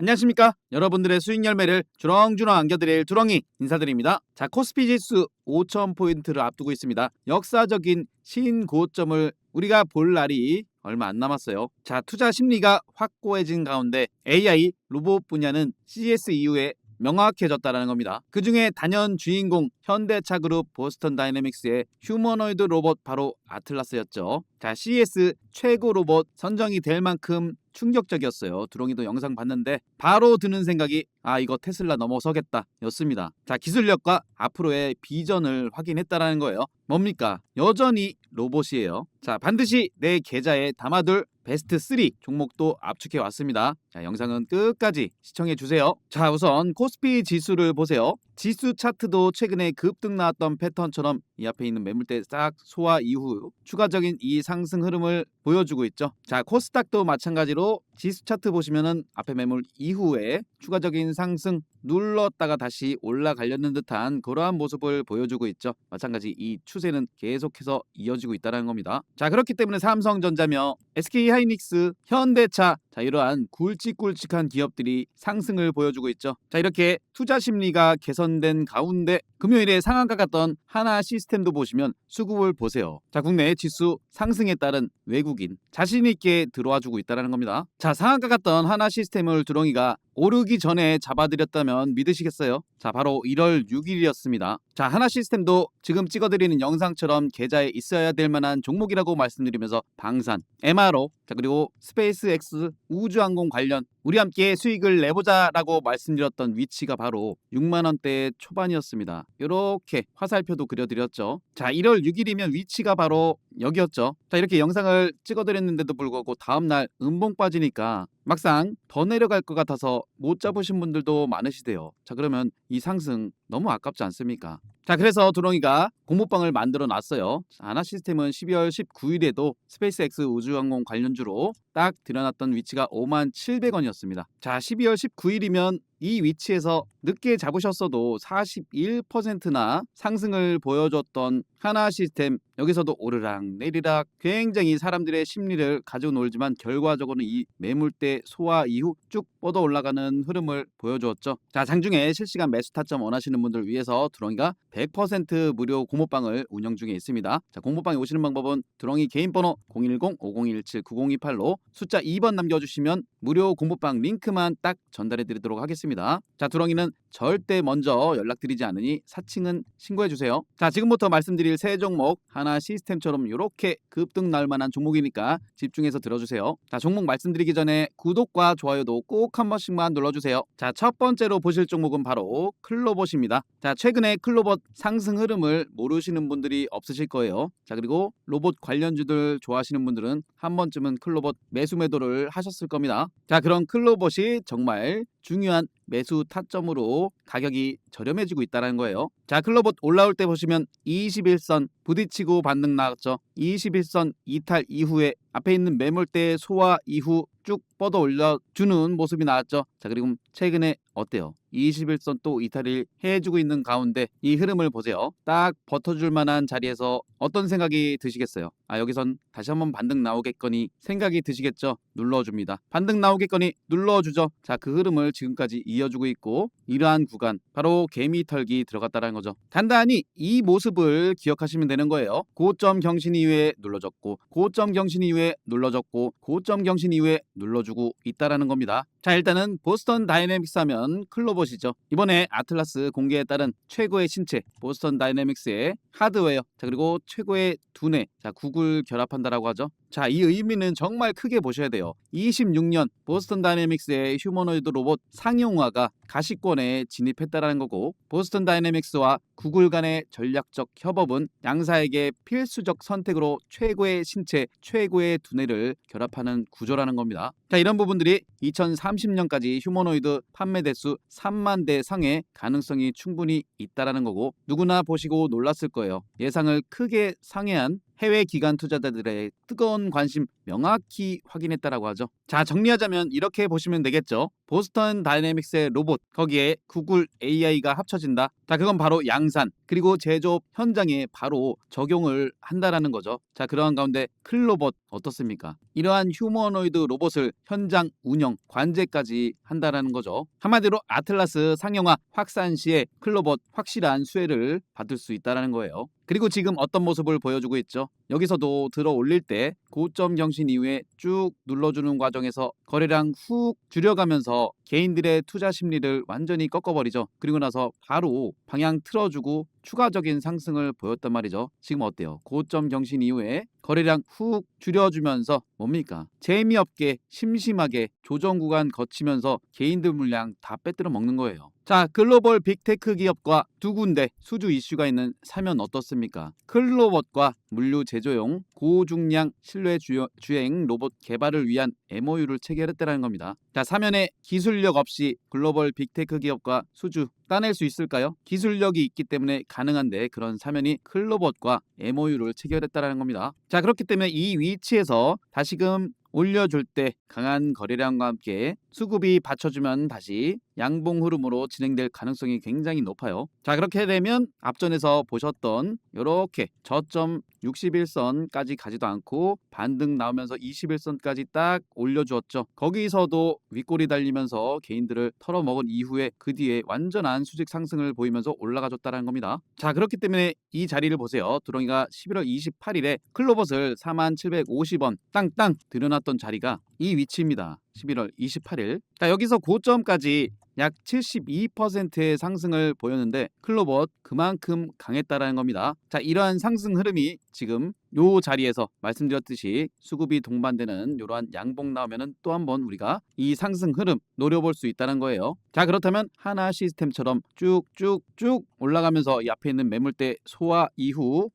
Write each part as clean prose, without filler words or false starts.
안녕하십니까? 여러분들의 수익 열매를 주렁주렁 안겨드릴 주렁이 인사드립니다. 자, 코스피 지수 5,000포인트를 앞두고 있습니다. 역사적인 신고점을 우리가 볼 날이 얼마 안 남았어요. 자, 투자 심리가 확고해진 가운데 AI 로봇 분야는 CES 이후에 명확해졌다는 겁니다. 그 중에 단연 주인공 현대차 그룹 보스턴 다이내믹스의 휴머노이드 로봇 바로 아틀라스였죠. 자, CES 최고 로봇 선정이 될 만큼 충격적이었어요. 두렁이도 영상 봤는데 바로 드는 생각이 이거 테슬라 넘어서겠다 였습니다. 자, 기술력과 앞으로의 비전을 확인했다라는 거예요. 뭡니까? 여전히 로봇이에요. 자, 반드시 내 계좌에 담아둘 베스트 3 종목도 압축해 왔습니다. 자, 영상은 끝까지 시청해 주세요. 자, 우선 코스피 지수를 보세요. 지수 차트도 최근에 급등 나왔던 패턴처럼 이 앞에 있는 매물대 싹 소화 이후 추가적인 이 상승 흐름을 보여주고 있죠. 자, 코스닥도 마찬가지로 지수 차트 보시면은 앞에 매물 이후에 추가적인 상승 눌렀다가 다시 올라가려는 듯한 그러한 모습을 보여주고 있죠. 마찬가지 이 추세는 계속해서 이어지고 있다는 겁니다. 자, 그렇기 때문에 삼성전자며 SK하이닉스, 현대차, 자, 이러한 굵직굵직한 기업들이 상승을 보여주고 있죠. 자, 이렇게 투자 심리가 개선된 가운데 금요일에 상한가 갔던 하나 시스템도 보시면 수급을 보세요. 자, 국내 지수 상승에 따른 외국인 자신 있게 들어와 주고 있다는 겁니다. 자, 상한가 갔던 하나 시스템을 두렁이가 오르기 전에 잡아드렸다면 믿으시겠어요? 자, 바로 1월 6일이었습니다. 자, 하나 시스템도 지금 찍어드리는 영상처럼 계좌에 있어야 될 만한 종목이라고 말씀드리면서 방산, MRO, 자, 그리고 스페이스X 우주항공 관련 우리 함께 수익을 내보자라고 말씀드렸던 위치가 바로 6만원대 초반이었습니다. 이렇게 화살표도 그려드렸죠. 자, 1월 6일이면 위치가 바로 여기였죠. 자, 이렇게 영상을 찍어드렸는데도 불구하고 다음날 음봉 빠지니까 막상 더 내려갈 것 같아서 못 잡으신 분들도 많으시대요. 자, 그러면 이 상승 너무 아깝지 않습니까? 자, 그래서 두렁이가 공모방을 만들어 놨어요. 하나 시스템은 12월 19일에도 스페이스X 우주항공 관련주로 딱 들여놨던 위치가 57,000원이었습니다. 자, 12월 19일이면 이 위치에서 늦게 잡으셨어도 41%나 상승을 보여줬던 하나 시스템, 여기서도 오르락 내리락 굉장히 사람들의 심리를 가지고 놀지만 결과적으로는 이 매물대 소화 이후 쭉 뻗어 올라가는 흐름을 보여주었죠. 자, 장중에 실시간 매수 타점 원하시는 분들 위해서 두렁이가 100% 무료 공모방을 운영 중에 있습니다. 자, 공모방에 오시는 방법은 두렁이 개인 번호 010-5017-9028로 숫자 2번 남겨주시면 무료 공모방 링크만 딱 전달해 드리도록 하겠습니다. 자, 두렁이는 절대 먼저 연락드리지 않으니 사칭은 신고해주세요. 자, 지금부터 말씀드릴 세 종목 하나 시스템처럼 이렇게 급등 날 만한 종목이니까 집중해서 들어주세요. 자, 종목 말씀드리기 전에 구독과 좋아요도 꼭 한 번씩만 눌러주세요. 자, 첫 번째로 보실 종목은 바로 클로봇입니다. 자, 최근에 클로봇 상승 흐름을 모르시는 분들이 없으실 거예요. 자, 그리고 로봇 관련주들 좋아하시는 분들은 한 번쯤은 클로봇 매수 매도를 하셨을 겁니다. 자, 그런 클로봇이 정말 중요한 매수 타점으로 가격이 저렴해지고 있다는 거예요. 자, 클로봇 올라올 때 보시면 21선 부딪히고 반등 나왔죠. 21선 이탈 이후에 앞에 있는 매물대 소화 이후 쭉 뻗어 올려주는 모습이 나왔죠. 자, 그리고 최근에 어때요? 21선 또 이탈을 해주고 있는 가운데 이 흐름을 보세요. 딱 버텨줄 만한 자리에서 어떤 생각이 드시겠어요? 여기선 다시 한번 반등 나오겠거니 생각이 드시겠죠? 눌러줍니다. 반등 나오겠거니 눌러주죠. 자, 그 흐름을 지금까지 이어주고 있고 이러한 구간 바로 개미 털기 들어갔다는 거죠. 간단히 이 모습을 기억하시면 되는 거예요. 고점 경신 이후에 눌러줬고 고점 경신 이후에 눌러줬고 고점 경신 이후에 눌러주고 있다라는 겁니다. 자, 일단은 보스턴 다이내믹스 하면 클로봇이죠. 이번에 아틀라스 공개에 따른 최고의 신체 보스턴 다이내믹스의 하드웨어, 자, 그리고 최고의 두뇌, 자, 구글 결합한다라고 하죠. 자, 이 의미는 정말 크게 보셔야 돼요. 26년 보스턴 다이내믹스의 휴머노이드 로봇 상용화가 가시권에 진입했다라는 거고 보스턴 다이내믹스와 구글 간의 전략적 협업은 양사에게 필수적 선택으로 최고의 신체, 최고의 두뇌를 결합하는 구조라는 겁니다. 자, 이런 부분들이 2030년까지 휴머노이드 판매 대수 3만 대 상의 가능성이 충분히 있다라는 거고 누구나 보시고 놀랐을 거예요. 예상을 크게 상회한 해외 기관 투자자들의 뜨거운 관심 명확히 확인했다라고 하죠. 자, 정리하자면 이렇게 보시면 되겠죠. 보스턴 다이내믹스의 로봇, 거기에 구글 AI가 합쳐진다. 자, 그건 바로 양산, 그리고 제조업 현장에 바로 적용을 한다라는 거죠. 자, 그러한 가운데 클로봇 어떻습니까? 이러한 휴머노이드 로봇을 현장 운영, 관제까지 한다라는 거죠. 한마디로 아틀라스 상용화 확산 시에 클로봇 확실한 수혜를 받을 수 있다라는 거예요. 그리고 지금 어떤 모습을 보여주고 있죠? 여기서도 들어 올릴 때 고점 경신 이후에 쭉 눌러주는 과정에서 거래량 훅 줄여가면서 개인들의 투자 심리를 완전히 꺾어버리죠. 그리고 나서 바로 방향 틀어주고 추가적인 상승을 보였단 말이죠. 지금 어때요? 고점 경신 이후에 거래량 훅 줄여주면서 뭡니까? 재미없게 심심하게 조정 구간 거치면서 개인들 물량 다 빼들어 먹는 거예요. 자, 글로벌 빅테크 기업과 두 군데 수주 이슈가 있는 사면 어떻습니까? 클로봇과 물류 제조용 고중량 실내 주행 로봇 개발을 위한 MOU를 체결했다는 겁니다. 자, 사면에 기술력 없이 글로벌 빅테크 기업과 수주 따낼 수 있을까요? 기술력이 있기 때문에 가능한데 그런 사면이 클로봇과 MOU를 체결했다는 겁니다. 자, 그렇기 때문에 이 위치에서 다시금 올려줄 때 강한 거래량과 함께 수급이 받쳐주면 다시 양봉 흐름으로 진행될 가능성이 굉장히 높아요. 자, 그렇게 되면 앞전에서 보셨던 이렇게 저점 61선까지 가지도 않고 반등 나오면서 21선까지 딱 올려주었죠. 거기서도 윗골이 달리면서 개인들을 털어먹은 이후에 그 뒤에 완전한 수직 상승을 보이면서 올라가줬다는 겁니다. 자, 그렇기 때문에 이 자리를 보세요. 드롱이가 11월 28일에 클로봇을 4750원 땅땅 들여놨던 자리가 이 위치입니다. 11월 28일. 자, 여기서 고점까지 약 72%의 상승을 보였는데 클로봇 그만큼 강했다라는 겁니다. 자, 이러한 상승 흐름이 지금 요 자리에서 말씀드렸듯이 수급이 동반되는 이러한 양봉 나오면은 또 한번 우리가 이 상승 흐름 노려볼 수 있다는 거예요. 자, 그렇다면 하나 시스템처럼 쭉쭉쭉 올라가면서 이 앞에 있는 매물대 소화 이후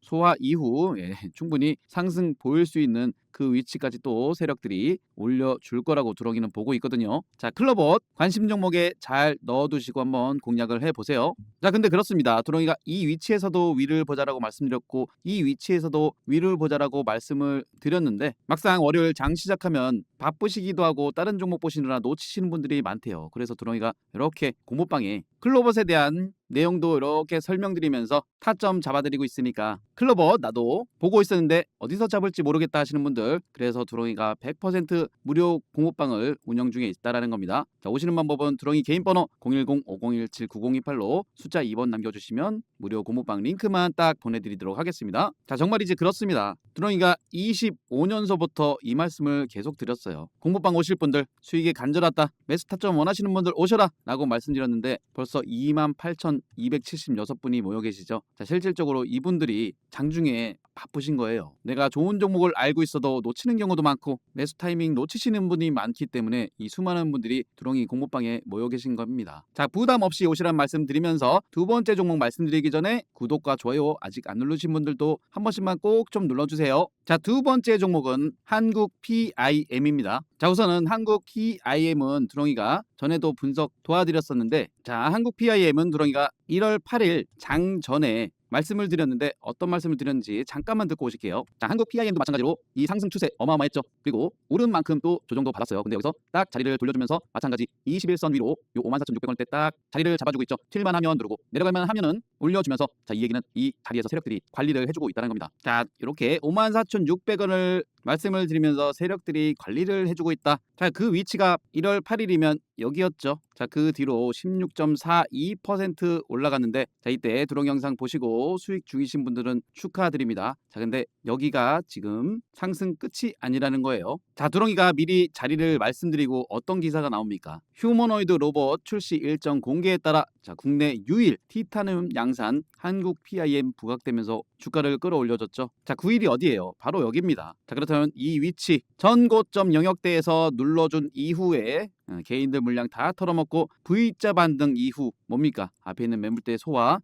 충분히 상승 보일 수 있는 그 위치까지 또 세력들이 올려줄 거라고 드러기는 보고 있거든요. 자, 클로봇 관심 종목에 잘 넣어두시고 한번 공략을 해보세요. 자, 근데 그렇습니다. 드롱이가 이 위치에서도 위를 보자라고 말씀드렸고 이 위치에서도 위를 보자라고 말씀을 드렸는데 막상 월요일 장 시작하면 바쁘시기도 하고 다른 종목 보시느라 놓치시는 분들이 많대요. 그래서 드롱이가 이렇게 공모방에 클로봇에 대한 내용도 이렇게 설명드리면서 타점 잡아드리고 있으니까 클로봇 나도 보고 있었는데 어디서 잡을지 모르겠다 하시는 분들, 그래서 드롱이가 100% 무료 공모방을 운영 중에 있다라는 겁니다. 자, 오시는 방법은 드롱이 개인 번호 010-5017-9028로 숫자 2번 남겨주시면 무료 공모방 링크만 딱 보내드리도록 하겠습니다. 자, 정말이지 그렇습니다. 드롱이가 25년서부터 이 말씀을 계속 드렸어요. 공모방 오실 분들 수익에 간절하다, 매수 타점 원하시는 분들 오셔라 라고 말씀드렸는데 벌써 28,276분이 모여 계시죠. 자, 실질적으로 이분들이 장중에 바쁘신 거예요. 내가 좋은 종목을 알고 있어도 놓치는 경우도 많고 매수 타이밍 놓치시는 분이 많기 때문에 이 수많은 분들이 드롱이 공모방에 모여 계신 겁니다. 자, 부담 없이 오시란 말씀 드리면서 두 번째 종목 말씀드리기 전에 구독과 좋아요 아직 안 누르신 분들도 한 번씩만 꼭 좀 눌러주세요. 자, 두 번째 종목은 한국 PIM입니다. 자, 우선은 한국 PIM은 드롱이가 전에도 분석 도와드렸었는데, 자, 한국 PIM은 드롱이가 1월 8일 장 전에 말씀을 드렸는데 어떤 말씀을 드렸는지 잠깐만 듣고 오실게요. 자, 한국 PIM도 마찬가지로 이 상승 추세 어마어마했죠. 그리고 오른 만큼 또 조정도 받았어요. 근데 여기서 딱 자리를 돌려주면서 마찬가지 21선 위로 요 54,600원대 딱 자리를 잡아주고 있죠. 틸만 하면 누르고 내려갈만 하면은 올려주면서, 자, 이 얘기는 이 자리에서 세력들이 관리를 해주고 있다는 겁니다. 자, 이렇게 54,600원을 말씀을 드리면서 세력들이 관리를 해주고 있다. 자, 그 위치가 1월 8일이면 여기였죠. 자, 그 뒤로 16.42% 올라갔는데, 자, 이때 드롱 영상 보시고 수익 중이신 분들은 축하드립니다. 자, 근데 여기가 지금 상승 끝이 아니라는 거예요. 자, 드롱이가 미리 자리를 말씀드리고 어떤 기사가 나옵니까? 휴머노이드 로봇 출시 일정 공개에 따라, 자, 국내 유일 티타늄 양산 한국 PIM 부각되면서 주가를 끌어올려줬죠. 자, 9일이 어디예요? 바로 여기입니다. 자, 그렇다면 이 위치 전고점 영역대에서 눌러준 이후에 개인들 물량 다 털어먹고 V자 반등 이후 뭡니까? 앞에 있는 매물대 소화,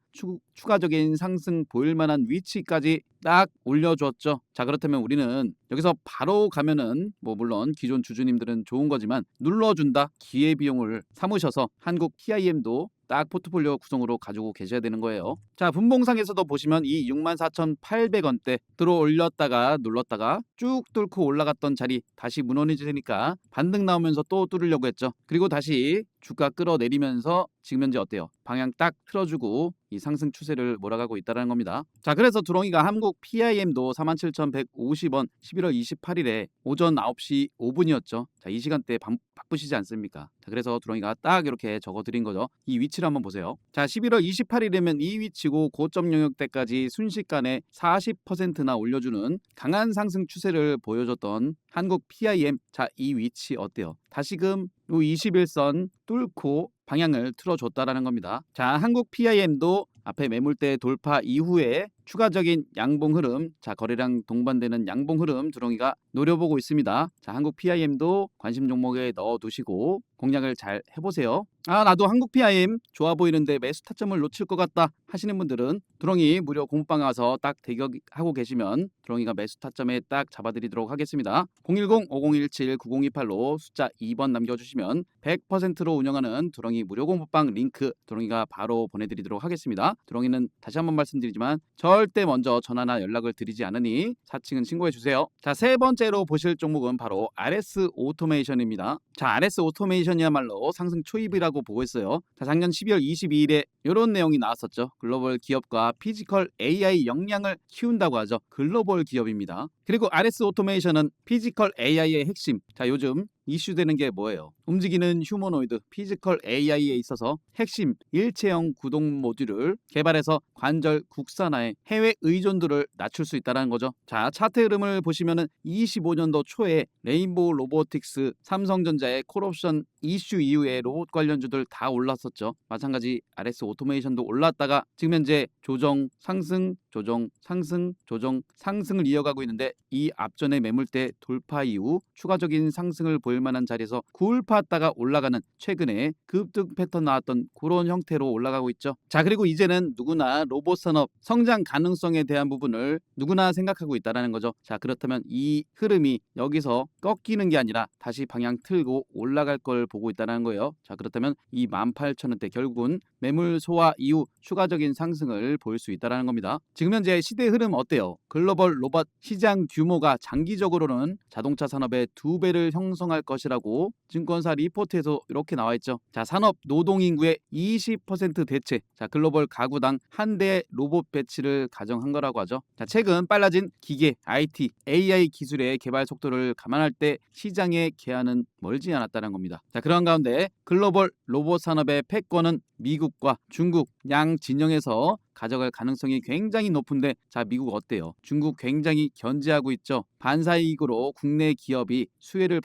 추가적인 상승 보일 만한 위치까지 딱 올려줬죠. 자, 그렇다면 우리는 여기서 바로 가면은 뭐 물론 기존 주주님들은 좋은 거지만 눌러준다 기회비용을 삼으셔서 한국 PIM도 딱 포트폴리오 구성으로 가지고 계셔야 되는 거예요. 자, 분봉상에서도 보시면 이 64,800원대 들어 올렸다가 눌렀다가 쭉 뚫고 올라갔던 자리 다시 무너지니까 반등 나오면서 또 뚫으려고 했죠. 그리고 다시 주가 끌어내리면서 지금 현재 어때요? 방향 딱 틀어주고 이 상승 추세를 몰아가고 있다는 겁니다. 자, 그래서 두렁이가 한국 PIM도 47,150원 11월 28일에 오전 9시 5분이었죠. 자, 이 시간대 바쁘시지 않습니까? 자, 그래서 두렁이가 딱 이렇게 적어드린 거죠. 이 위치를 한번 보세요. 자, 11월 28일이면 이 위치고 고점 영역대까지 순식간에 40%나 올려주는 강한 상승 추세를 보여줬던 한국 PIM. 자, 이 위치 어때요? 다시금 요 21선 뚫고 방향을 틀어줬다라는 겁니다. 자, 한국 PIM도 앞에 매물대 돌파 이후에 추가적인 양봉 흐름, 자, 거래량 동반되는 양봉 흐름 두렁이가 노려보고 있습니다. 자, 한국 PIM도 관심 종목에 넣어두시고 공략을 잘 해보세요. 아, 나도 한국 PIM 좋아 보이는데 매수 타점을 놓칠 것 같다 하시는 분들은 두렁이 무료 공부방 와서 딱 대기하고 계시면 두렁이가 매수 타점에 딱 잡아드리도록 하겠습니다. 010-5017-9028로 숫자 2번 남겨주시면 100%로 운영하는 두렁이 무료 공부방 링크 두렁이가 바로 보내드리도록 하겠습니다. 두렁이는 다시 한번 말씀드리지만 절대 먼저 전화나 연락을 드리지 않으니 사칭은 신고해주세요. 자, 세 번째로 보실 종목은 바로 RS 오토메이션입니다. 자, RS 오토메이션이야말로 상승 초입이라고 보고 있어요. 자, 작년 12월 22일에 이런 내용이 나왔었죠. 글로벌 기업과 피지컬 AI 역량을 키운다고 하죠. 글로벌 기업입니다. 그리고 RS 오토메이션은 피지컬 AI의 핵심. 자, 요즘 이슈되는 게 뭐예요? 움직이는 휴머노이드 피지컬 AI에 있어서 핵심 일체형 구동 모듈을 개발해서 관절 국산화에 해외 의존도를 낮출 수 있다는 거죠. 자, 차트 흐름을 보시면은 25년도 초에 레인보우 로보틱스, 삼성전자의 콜옵션 이슈 이후에 로봇 관련주들 다 올랐었죠. 마찬가지 RS 오토메이션도 올랐다가 지금 현재 조정 상승 조정 상승 조정 상승을 이어가고 있는데 이 앞전의 매물대 돌파 이후 추가적인 상승을 보일 만한 자리에서 굴팠다가 올라가는 최근에 급등 패턴 나왔던 그런 형태로 올라가고 있죠. 자, 그리고 이제는 누구나 로봇 산업 성장 가능성에 대한 부분을 누구나 생각하고 있다는 거죠. 자, 그렇다면 이 흐름이 여기서 꺾이는 게 아니라 다시 방향 틀고 올라갈 걸 보고 있다는 거예요. 자, 그렇다면 이 18,000원대 결국은 매물 소화 이후 추가적인 상승을 보일 수 있다는 겁니다. 지금 현재 시대 흐름 어때요? 글로벌 로봇 시장 규모가 장기적으로는 자동차 산업의 2배를 형성할 것이라고 증권사 리포트에서 이렇게 나와 있죠. 자, 산업 노동 인구의 20% 대체. 자, 글로벌 가구당 한 대의 로봇 배치를 가정한 거라고 하죠. 자, 최근 빨라진 기계, IT, AI 기술의 개발 속도를 감안할 때 시장의 개화는 멀지 않았다는 겁니다. 자, 그런 가운데 글로벌 로봇 산업의 패권은 미국과 중국 양 진영에서 가져갈 가능성이 굉장히 높은데, 자, 미국 어때요? 중국 굉장히 견제하고 있죠. 반사이익으로 국내 기업이 수혜를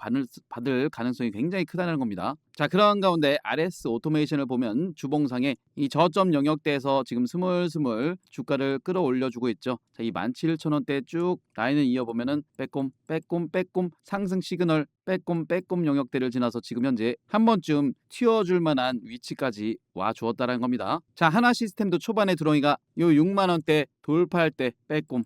받을 가능성이 굉장히 크다는 겁니다. 자, 그런 가운데 RS 오토메이션을 보면 주봉상에 이 저점 영역대에서 지금 스물스물 주가를 끌어올려주고 있죠. 자, 이 17,000원대 쭉 라인을 이어보면은 빼꼼 상승 시그널 빼꼼 영역대를 지나서 지금 현재 한 번쯤 튀어줄 만한 위치까지 와 주었다는 겁니다. 자, 하나 시스템도 초반에 두렁이가 요 6만원대 돌파할 때 빼꼼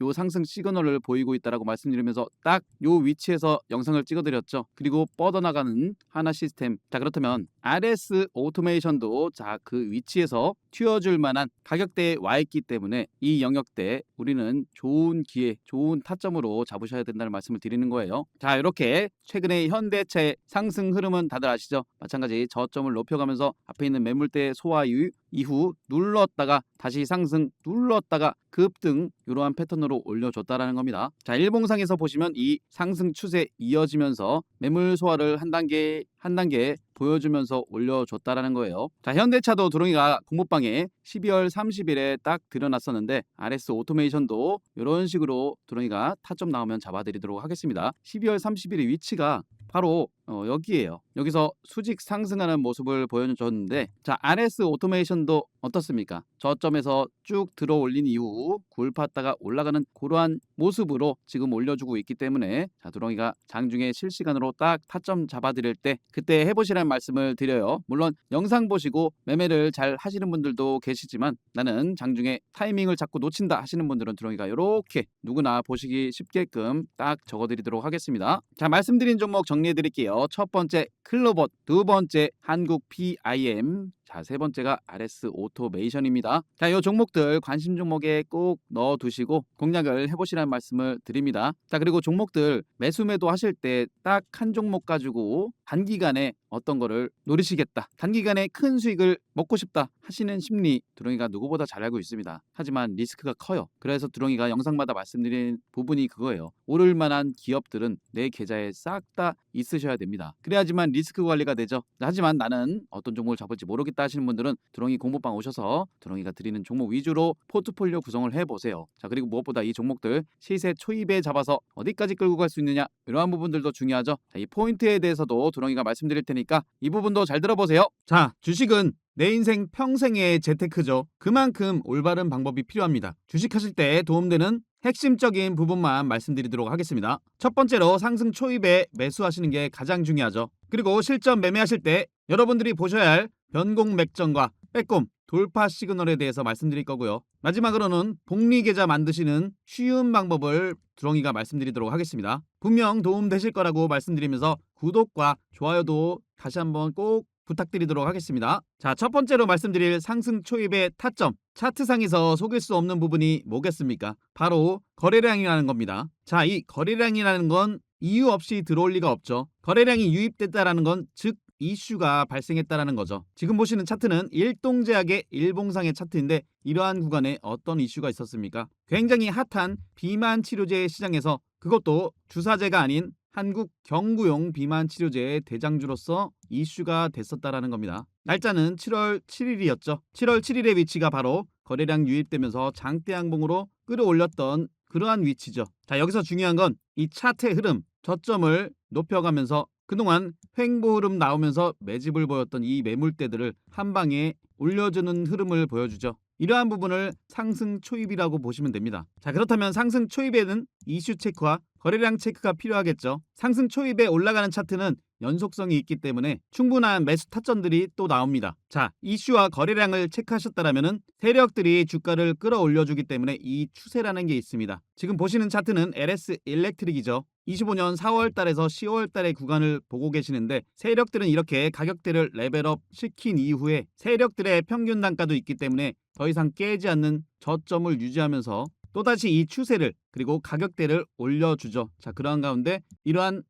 요 상승 시그널을 보이고 있다라고 말씀드리면서 딱 요 위치에서 영상을 찍어드렸죠. 그리고 뻗어나가는 하나 시스템. 자, 그렇다면 RS 오토메이션도 자, 그 위치에서 튀어줄 만한 가격대에 와 있기 때문에 이 영역대 우리는 좋은 기회, 좋은 타점으로 잡으셔야 된다는 말씀을 드리는 거예요. 자, 이렇게 최근에 현대차의 상승 흐름은 다들 아시죠? 마찬가지 저점을 높여가면서 앞에 있는 매물대 소화 이후 눌렀다가 다시 상승, 눌렀다가 급등, 이러한 패턴으로 올려줬다라는 겁니다. 자, 일봉상에서 보시면 이 상승 추세 이어지면서 매물 소화를 한 단계 보여주면서 올려줬다라는 거예요. 자, 현대차도 두렁이가 공모방에 12월 30일에 딱 들여놨었는데 RS 오토메이션도 이런 식으로 두렁이가 타점 나오면 잡아드리도록 하겠습니다. 12월 30일의 위치가 바로 여기에요. 여기서 수직 상승하는 모습을 보여줬는데, 자, RS 오토메이션도 어떻습니까? 저점에서 쭉 들어 올린 이후 굴팠다가 올라가는 그러한 모습으로 지금 올려주고 있기 때문에, 자, 두렁이가 장중에 실시간으로 딱 타점 잡아드릴 때 그때 해보시라는 말씀을 드려요. 물론 영상 보시고 매매를 잘 하시는 분들도 계시지만 나는 장중에 타이밍을 자꾸 놓친다 하시는 분들은 두렁이가 이렇게 누구나 보시기 쉽게끔 딱 적어드리도록 하겠습니다. 자, 말씀드린 종목 정리해 드릴게요. 첫 번째 클로버, 두 번째 한국 PIM, 자, 세 번째가 RS 오토메이션입니다. 자, 이 종목들 관심 종목에 꼭 넣어두시고 공략을 해보시라는 말씀을 드립니다. 자, 그리고 종목들 매수 매도 하실 때 딱 한 종목 가지고 단기간에 어떤 거를 노리시겠다, 단기간에 큰 수익을 먹고 싶다 하시는 심리 두렁이가 누구보다 잘 알고 있습니다. 하지만 리스크가 커요. 그래서 두렁이가 영상마다 말씀드린 부분이 그거예요. 오를 만한 기업들은 내 계좌에 싹 다 있으셔야 됩니다. 그래야지만 리스크 관리가 되죠. 하지만 나는 어떤 종목을 잡을지 모르겠다 하시는 분들은 두렁이 공부방 오셔서 두렁이가 드리는 종목 위주로 포트폴리오 구성을 해보세요. 자, 그리고 무엇보다 이 종목들 시세 초입에 잡아서 어디까지 끌고 갈 수 있느냐, 이러한 부분들도 중요하죠. 자, 이 포인트에 대해서도 두렁이가 말씀드릴 테니까 이 부분도 잘 들어보세요. 자, 주식은 내 인생 평생의 재테크죠. 그만큼 올바른 방법이 필요합니다. 주식하실 때 도움되는 핵심적인 부분만 말씀드리도록 하겠습니다. 첫 번째로 상승 초입에 매수하시는 게 가장 중요하죠. 그리고 실전 매매하실 때 여러분들이 보셔야 할 변공 맥점과 빼꼼 돌파 시그널에 대해서 말씀드릴 거고요. 마지막으로는 복리 계좌 만드시는 쉬운 방법을 두렁이가 말씀드리도록 하겠습니다. 분명 도움되실 거라고 말씀드리면서 구독과 좋아요도 다시 한번 꼭 부탁드리도록 하겠습니다. 자, 첫 번째로 말씀드릴 상승 초입의 타점, 차트상에서 속일 수 없는 부분이 뭐겠습니까? 바로 거래량이라는 겁니다. 자, 이 거래량이라는 건 이유 없이 들어올 리가 없죠. 거래량이 유입됐다라는 건 즉 이슈가 발생했다라는 거죠. 지금 보시는 차트는 일동제약의 일봉상의 차트인데 이러한 구간에 어떤 이슈가 있었습니까? 굉장히 핫한 비만 치료제 시장에서, 그것도 주사제가 아닌 한국 경구용 비만 치료제의 대장주로서 이슈가 됐었다라는 겁니다. 날짜는 7월 7일이었죠. 7월 7일의 위치가 바로 거래량 유입되면서 장대 양봉으로 끌어올렸던 그러한 위치죠. 자, 여기서 중요한 건 이 차트의 흐름, 저점을 높여가면서 그동안 횡보 흐름 나오면서 매집을 보였던 이 매물대들을 한 방에 올려주는 흐름을 보여주죠. 이러한 부분을 상승 초입이라고 보시면 됩니다. 자, 그렇다면 상승 초입에는 이슈 체크와 거래량 체크가 필요하겠죠. 상승 초입에 올라가는 차트는 연속성이 있기 때문에 충분한 매수 타점들이 또 나옵니다. 자, 이슈와 거래량을 체크하셨다면 세력들이 주가를 끌어올려주기 때문에 이 추세라는 게 있습니다. 지금 보시는 차트는 LS 일렉트릭이죠. 25년 4월 달에서 10월 달의 구간을 보고 계시는데 세력들은 이렇게 가격대를 레벨업 시킨 이후에 세력들의 평균 단가도 있기 때문에 더 이상 깨지 않는 저점을 유지하면서 또다시 이 추세를 그리고 가격대를 올려주죠. 자, 그러한 가운데 이러한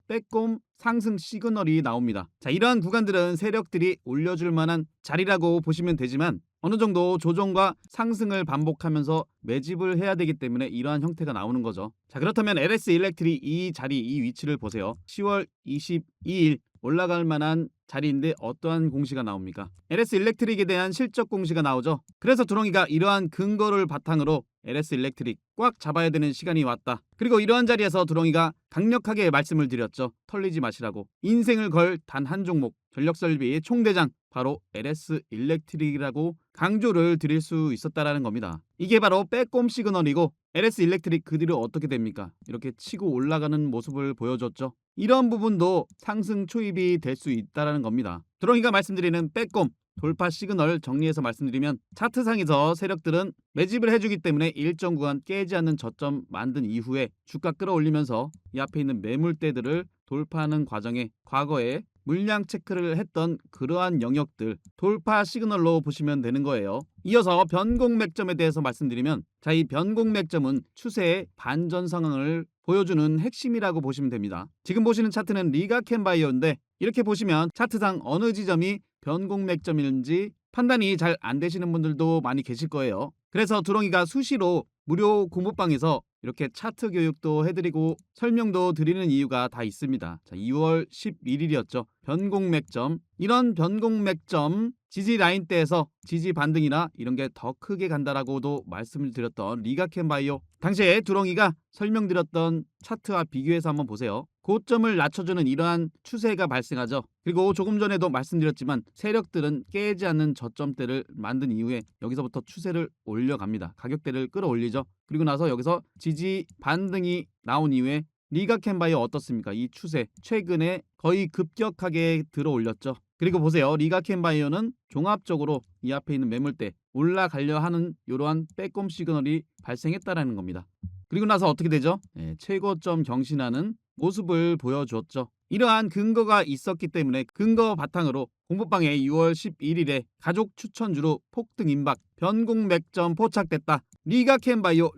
빼꼼 상승 시그널이 나옵니다. 자, 이러한 구간들은 세력들이 올려줄 만한 자리라고 보시면 되지만 어느 정도 조정과 상승을 반복하면서 매집을 해야 되기 때문에 이러한 형태가 나오는 거죠. 자, 그렇다면 LS 일렉트릭 이 자리, 이 위치를 보세요. 10월 22일 올라갈 만한 자리인데 어떠한 공시가 나옵니까? LS 일렉트릭에 대한 실적 공시가 나오죠. 그래서 두렁이가 이러한 근거를 바탕으로 LS 일렉트릭 꽉 잡아야 되는 시간이 왔다. 그리고 이러한 자리에서 두렁이가 강력하게 말씀을 드렸죠. 털리지 마시라고. 인생을 걸 단 한 종목, 전력설비 총대장 바로 LS 일렉트릭이라고 강조를 드릴 수 있었다라는 겁니다. 이게 바로 빼꼼 시그널이고 LS 일렉트릭 그 뒤로 어떻게 됩니까? 이렇게 치고 올라가는 모습을 보여줬죠. 이런 부분도 상승 초입이 될 수 있다라는 겁니다. 두렁이가 말씀드리는 빼꼼 돌파 시그널 정리해서 말씀드리면 차트상에서 세력들은 매집을 해주기 때문에 일정 구간 깨지 않는 저점 만든 이후에 주가 끌어올리면서 이 앞에 있는 매물대들을 돌파하는 과정에 과거에 물량 체크를 했던 그러한 영역들 돌파 시그널로 보시면 되는 거예요. 이어서 변공 맥점에 대해서 말씀드리면 자, 이 변공 맥점은 추세의 반전 상황을 보여주는 핵심이라고 보시면 됩니다. 지금 보시는 차트는 리가켄바이오인데 이렇게 보시면 차트상 어느 지점이 변공 맥점인지 판단이 잘 안 되시는 분들도 많이 계실 거예요. 그래서 두렁이가 수시로 무료 공부방에서 이렇게 차트 교육도 해드리고 설명도 드리는 이유가 다 있습니다. 자, 2월 11일이었죠. 변공 맥점. 이런 변공 맥점 지지 라인대에서 지지 반등이나 이런 게 더 크게 간다라고도 말씀을 드렸던 리가켄바이오. 당시에 두렁이가 설명드렸던 차트와 비교해서 한번 보세요. 고점을 낮춰주는 이러한 추세가 발생하죠. 그리고 조금 전에도 말씀드렸지만 세력들은 깨지 않는 저점대를 만든 이후에 여기서부터 추세를 올려갑니다. 가격대를 끌어올리죠. 그리고 나서 여기서 지지 반등이 나온 이후에 리가켄바이오 어떻습니까? 이 추세 최근에 거의 급격하게 들어올렸죠. 그리고 보세요. 리가켄바이오는 종합적으로 이 앞에 있는 매물대 올라가려 하는 이러한 빼꼼 시그널이 발생했다라는 겁니다. 그리고 나서 어떻게 되죠? 최고점 경신하는 모습을 보여주었죠. 이러한 근거가 있었기 때문에 근거 바탕으로 공부방에 6월 11일에 가족 추천주로 폭등 임박, 변곡 맥점 포착됐다. 리가켄바이오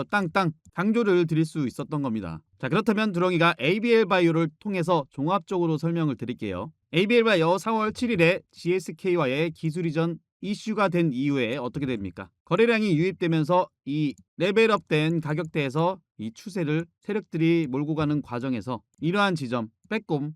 땅땅 강조를 드릴 수 있었던 겁니다. 자, 그렇다면 두렁이가 ABL바이오를 통해서 종합적으로 설명을 드릴게요. ABL바이오 4월 7일에 GSK와의 기술 이전 이슈가 된 이후에 어떻게 됩니까? 거래량이 유입되면서 이 레벨업된 가격대에서 이 추세를 세력들이 몰고 가는 과정에서 이러한 지점 빼꼼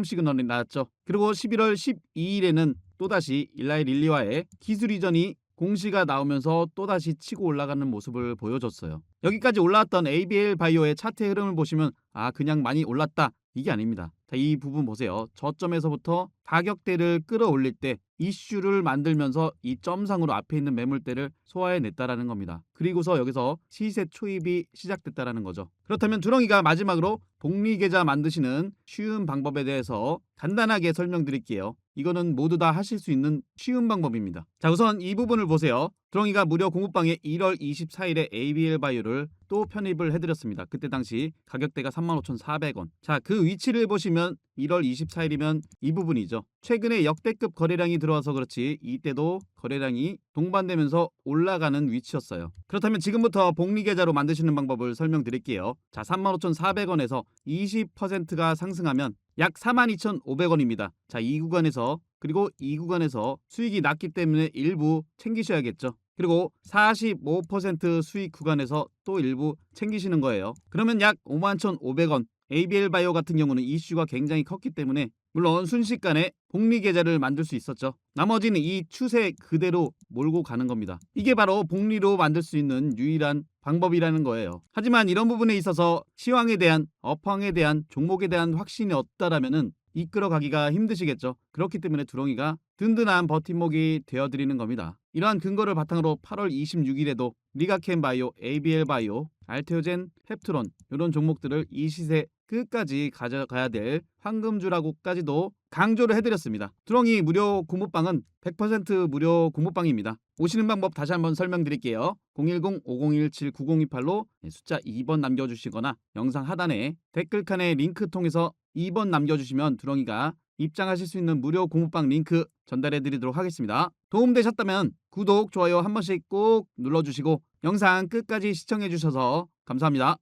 시그널이 나왔죠. 그리고 11월 12일에는 또다시 일라이 릴리와의 기술 이전이 공시가 나오면서 또다시 치고 올라가는 모습을 보여줬어요. 여기까지 올라왔던 ABL 바이오의 차트 흐름을 보시면 그냥 많이 올랐다, 이게 아닙니다. 자, 이 부분 보세요. 저점에서부터 가격대를 끌어올릴 때 이슈를 만들면서 이 점상으로 앞에 있는 매물대를 소화해냈다라는 겁니다. 그리고서 여기서 시세 초입이 시작됐다라는 거죠. 그렇다면 두렁이가 마지막으로 복리 계좌 만드시는 쉬운 방법에 대해서 간단하게 설명드릴게요. 이거는 모두 다 하실 수 있는 쉬운 방법입니다. 자, 우선 이 부분을 보세요. 두렁이가 무료 공부방에 1월 24일에 ABL 바이오를 또 편입을 해드렸습니다. 그때 당시 가격대가 35,400원. 자, 그 위치를 보시면 1월 24일이면 이 부분이죠. 최근에 역대급 거래량이 들어와서 그렇지 이때도 거래량이 동반되면서 올라가는 위치였어요. 그렇다면 지금부터 복리 계좌로 만드시는 방법을 설명드릴게요. 자, 35,400원에서 20%가 상승하면 약 42,500원입니다. 자, 이 구간에서 그리고 이 구간에서 수익이 낮기 때문에 일부 챙기셔야겠죠. 그리고 45% 수익 구간에서 또 일부 챙기시는 거예요. 그러면 약 51,500원. ABL 바이오 같은 경우는 이슈가 굉장히 컸기 때문에 물론 순식간에 복리 계좌를 만들 수 있었죠. 나머지는 이 추세 그대로 몰고 가는 겁니다. 이게 바로 복리로 만들 수 있는 유일한 방법이라는 거예요. 하지만 이런 부분에 있어서 시황에 대한 업황에 대한 종목에 대한 확신이 없다라면은 이끌어가기가 힘드시겠죠. 그렇기 때문에 두렁이가 든든한 버팀목이 되어드리는 겁니다. 이러한 근거를 바탕으로 8월 26일에도 리가켄바이오, ABL바이오, 알테오젠, 펩트론 이런 종목들을 이 시세 끝까지 가져가야 될 황금주라고까지도 강조를 해드렸습니다. 두렁이 무료 공부방은 100% 무료 공부방입니다. 오시는 방법 다시 한번 설명드릴게요. 010-5017-9028로 숫자 2번 남겨주시거나 영상 하단에 댓글칸에 링크 통해서 2번 남겨주시면 두렁이가 입장하실 수 있는 무료 공부방 링크 전달해드리도록 하겠습니다. 도움되셨다면 구독, 좋아요 한 번씩 꼭 눌러주시고 영상 끝까지 시청해주셔서 감사합니다.